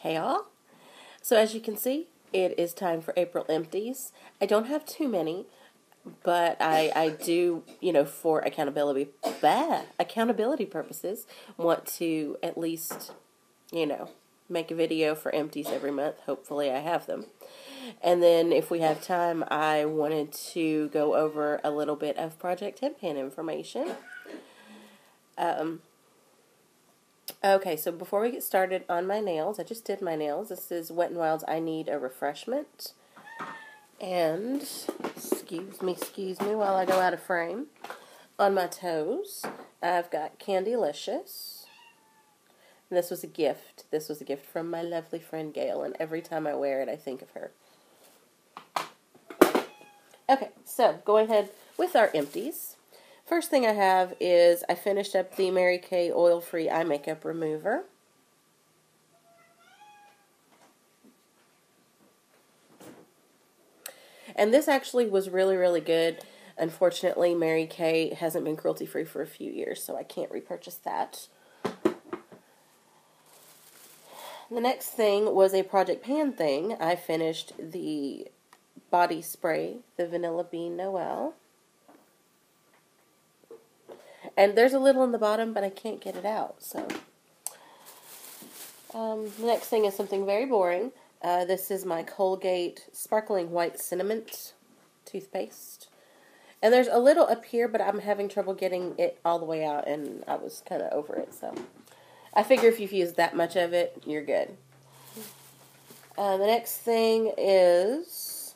Hey all. So as you can see, it is time for April empties. I don't have too many, but I do, for accountability purposes, want to at least, make a video for empties every month. Hopefully I have them. And then if we have time, I wanted to go over a little bit of Project 10 Pan information. Okay, so before we get started on my nails, I just did my nails. This is Wet n Wild's I Need a Refreshment. And, excuse me while I go out of frame. On my toes, I've got Candylicious. And this was a gift. This was a gift from my lovely friend Gail, and every time I wear it, I think of her. Okay, so going ahead with our empties. First thing I have is I finished up the Mary Kay Oil-Free Eye Makeup Remover. And this actually was really, really good. Unfortunately, Mary Kay hasn't been cruelty-free for a few years, so I can't repurchase that. The next thing was a Project Pan thing. I finished the body spray, the Vanilla Bean Noel. And there's a little in the bottom, but I can't get it out. So, the next thing is something very boring. This is my Colgate Sparkling White Cinnamon toothpaste. And there's a little up here, but I'm having trouble getting it all the way out, and I was kind of over it. So, I figure if you've used that much of it, you're good. The next thing is,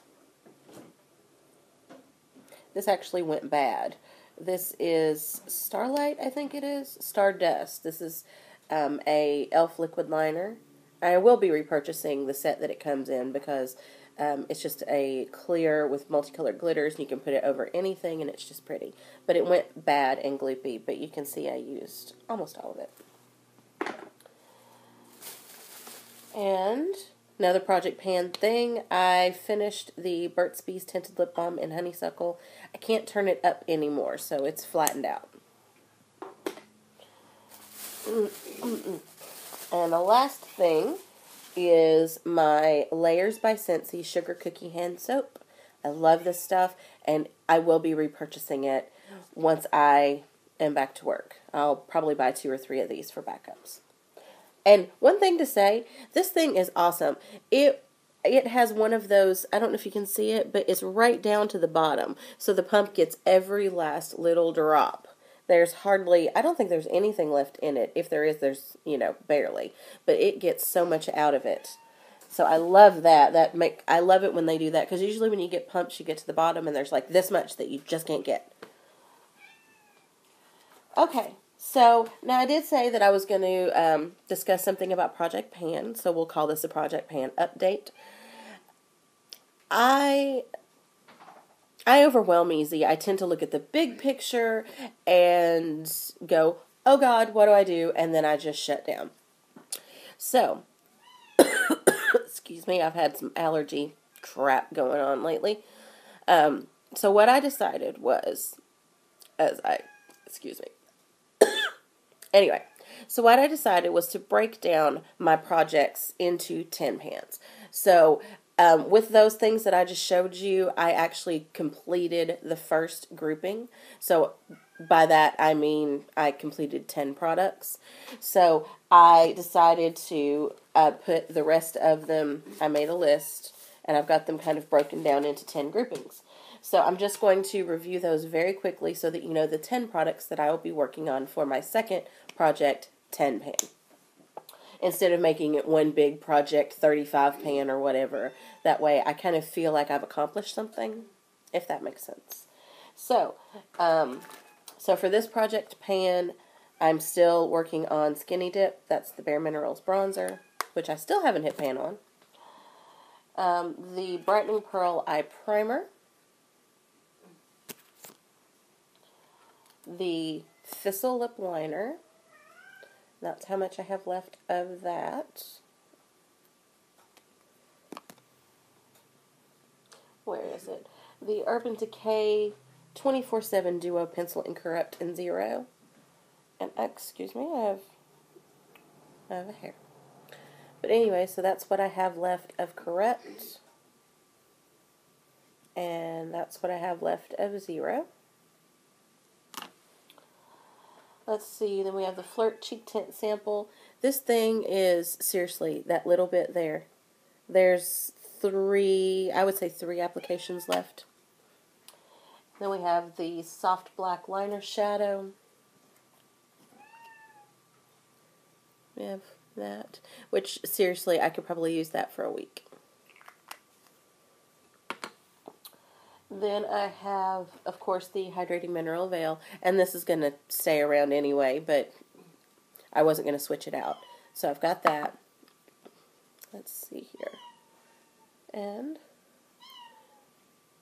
this actually went bad. This is Starlight, I think it is. Stardust. This is a e.l.f. liquid liner. I will be repurchasing the set that it comes in because it's just a clear with multicolored glitters, and you can put it over anything, and it's just pretty. But it went bad and gloopy, but you can see I used almost all of it. And another Project Pan thing, I finished the Burt's Bees Tinted Lip Balm in Honeysuckle. I can't turn it up anymore, so it's flattened out. And the last thing is my Layers by Scentsy Sugar Cookie Hand Soap. I love this stuff, and I will be repurchasing it once I am back to work. I'll probably buy 2 or 3 of these for backups. And one thing to say, this thing is awesome. It has one of those, I don't know if you can see it, but it's right down to the bottom. So the pump gets every last little drop. There's hardly, I don't think there's anything left in it. If there is, there's, barely. But it gets so much out of it. So I love that. I love it when they do that, because usually when you get pumps, you get to the bottom and there's like this much that you just can't get. Okay. So, now I did say that I was going to discuss something about Project Pan, so we'll call this a Project Pan update. I overwhelm easy. I tend to look at the big picture and go, oh God, what do I do? And then I just shut down. So, excuse me, I've had some allergy crap going on lately. So what I decided was, excuse me. Anyway, so what I decided was to break down my projects into 10 pans. So, with those things that I just showed you, I actually completed the first grouping. So, by that, I mean I completed 10 products. So, I decided to put the rest of them, I made a list, and I've got them kind of broken down into 10 groupings. So I'm just going to review those very quickly so that you know the 10 products that I will be working on for my second project, 10 pan. Instead of making it one big project, 35 pan or whatever. That way I kind of feel like I've accomplished something, if that makes sense. So, for this project pan, I'm still working on Skinny Dip. That's the Bare Minerals bronzer, which I still haven't hit pan on. The Brightening Pearl Eye Primer. The Thistle Lip Liner. That's how much I have left of that. Where is it? The Urban Decay 24/7 Duo Pencil in Corrupt and Zero. And excuse me, I have a hair. But But anyway, so that's what I have left of Correct. And that's what I have left of Zero. Let's see, then we have the Flirt Cheek Tint Sample. This thing is, seriously, that little bit there. There's I would say three applications left. Then we have the Soft Black Liner Shadow. We have that, which, seriously, I could probably use that for a week. Then I have, of course, the Hydrating Mineral Veil, and this is going to stay around anyway, but I wasn't going to switch it out. So I've got that. Let's see here. And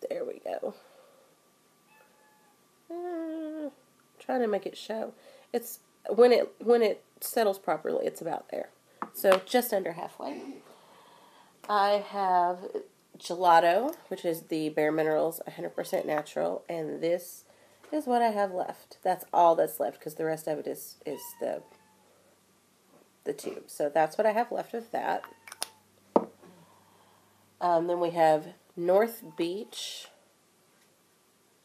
there we go. Trying to make it show. It's when it settles properly, it's about there. So just under halfway. I have Gelato, which is the Bare Minerals 100% natural, and this is what I have left. That's all that's left, because the rest of it is the tube. So that's what I have left of that. Then we have North Beach,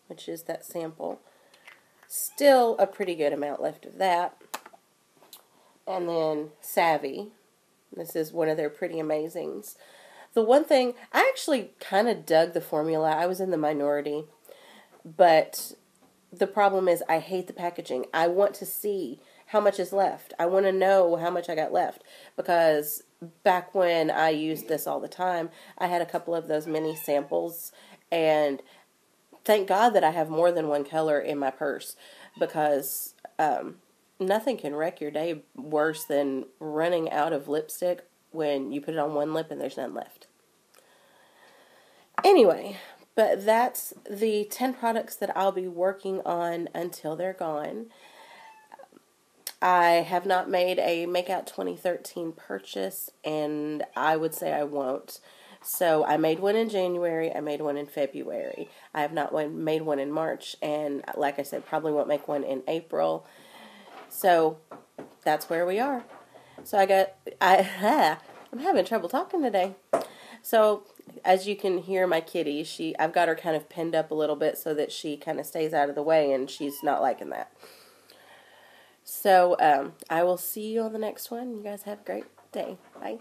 which is that sample. Still a pretty good amount left of that. And then Savvy. This is one of their Pretty Amazings. The one thing, I actually kind of dug the formula. I was in the minority. But the problem is I hate the packaging. I want to see how much is left. I want to know how much I got left. Because back when I used this all the time, I had a couple of those mini samples. And thank God that I have more than one color in my purse. Because nothing can wreck your day worse than running out of lipstick when you put it on one lip and there's none left. Anyway, but that's the 10 products that I'll be working on until they're gone. I have not made a Makeout 2013 purchase, and I would say I won't. So I made one in January, I made one in February. I have not made one in March, and like I said, probably won't make one in April. So that's where we are. So I'm having trouble talking today. So as you can hear my kitty, I've got her kind of pinned up a little bit so that she kind of stays out of the way, and she's not liking that. So I will see you on the next one. You guys have a great day. Bye.